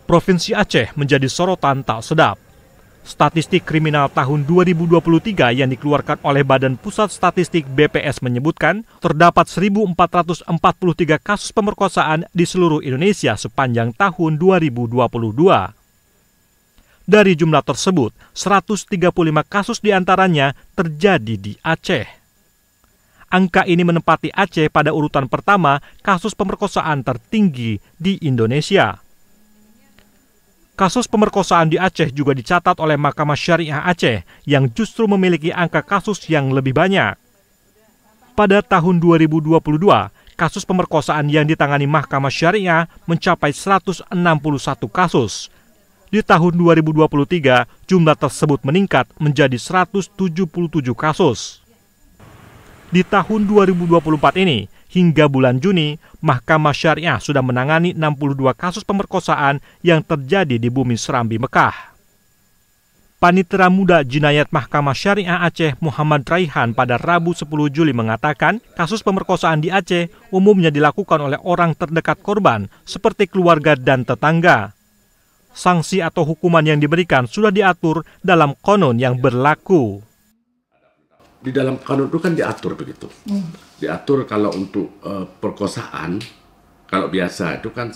Provinsi Aceh menjadi sorotan tak sedap. Statistik kriminal tahun 2023 yang dikeluarkan oleh Badan Pusat Statistik BPS menyebutkan terdapat 1.443 kasus pemerkosaan di seluruh Indonesia sepanjang tahun 2022. Dari jumlah tersebut, 135 kasus diantaranya terjadi di Aceh. Angka ini menempati Aceh pada urutan pertama kasus pemerkosaan tertinggi di Indonesia. Kasus pemerkosaan di Aceh juga dicatat oleh Mahkamah Syariah Aceh yang justru memiliki angka kasus yang lebih banyak. Pada tahun 2022, kasus pemerkosaan yang ditangani Mahkamah Syariah mencapai 161 kasus. Di tahun 2023, jumlah tersebut meningkat menjadi 177 kasus. Di tahun 2024 ini, hingga bulan Juni, Mahkamah Syariah sudah menangani 62 kasus pemerkosaan yang terjadi di Bumi Serambi Mekah. Panitera Muda Jinayat Mahkamah Syariah Aceh Muhammad Raihan pada Rabu 10 Juli mengatakan kasus pemerkosaan di Aceh umumnya dilakukan oleh orang terdekat korban seperti keluarga dan tetangga. Sanksi atau hukuman yang diberikan sudah diatur dalam qanun yang berlaku. Di dalam kanun itu kan diatur begitu. Diatur kalau untuk perkosaan, kalau biasa itu kan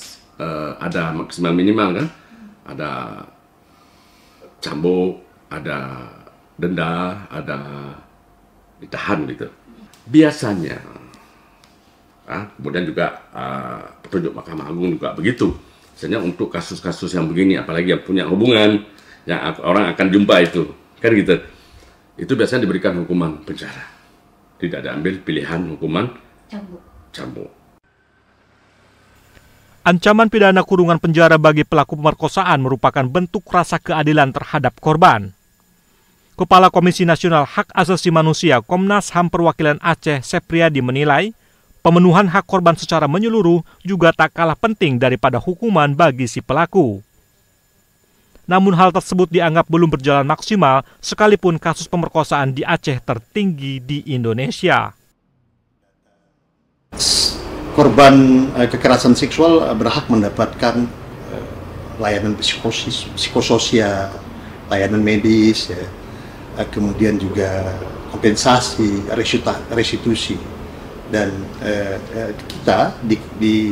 ada maksimal minimal kan. Ada cambuk, ada denda, ada ditahan gitu. Biasanya, kemudian juga petunjuk Mahkamah Agung juga begitu. Misalnya untuk kasus-kasus yang begini, apalagi yang punya hubungan, yang orang akan jumpa itu, kan gitu. Itu biasanya diberikan hukuman penjara. Tidak diambil pilihan hukuman cambuk. Ancaman pidana kurungan penjara bagi pelaku pemerkosaan merupakan bentuk rasa keadilan terhadap korban. Kepala Komisi Nasional Hak Asasi Manusia Komnas HAM Perwakilan Aceh Sepriadi menilai, pemenuhan hak korban secara menyeluruh juga tak kalah penting daripada hukuman bagi si pelaku. Namun hal tersebut dianggap belum berjalan maksimal sekalipun kasus pemerkosaan di Aceh tertinggi di Indonesia. Korban kekerasan seksual berhak mendapatkan layanan psikososial, layanan medis, kemudian juga kompensasi, restitusi. Dan kita di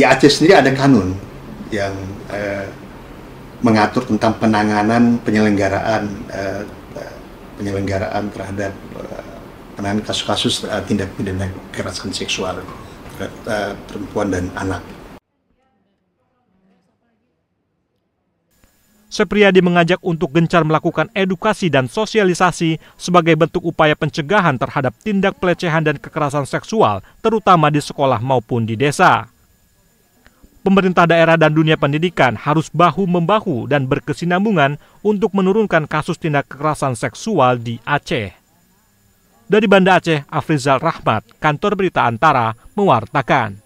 Aceh sendiri ada kanun yang mengatur tentang penanganan penyelenggaraan terhadap penanganan kasus-kasus tindak pidana kekerasan seksual terhadap perempuan dan anak. Sepriadi mengajak untuk gencar melakukan edukasi dan sosialisasi sebagai bentuk upaya pencegahan terhadap tindak pelecehan dan kekerasan seksual, terutama di sekolah maupun di desa. Pemerintah daerah dan dunia pendidikan harus bahu-membahu dan berkesinambungan untuk menurunkan kasus tindak kekerasan seksual di Aceh. Dari Banda Aceh, Afrizal Rahmat, Kantor Berita Antara, mewartakan.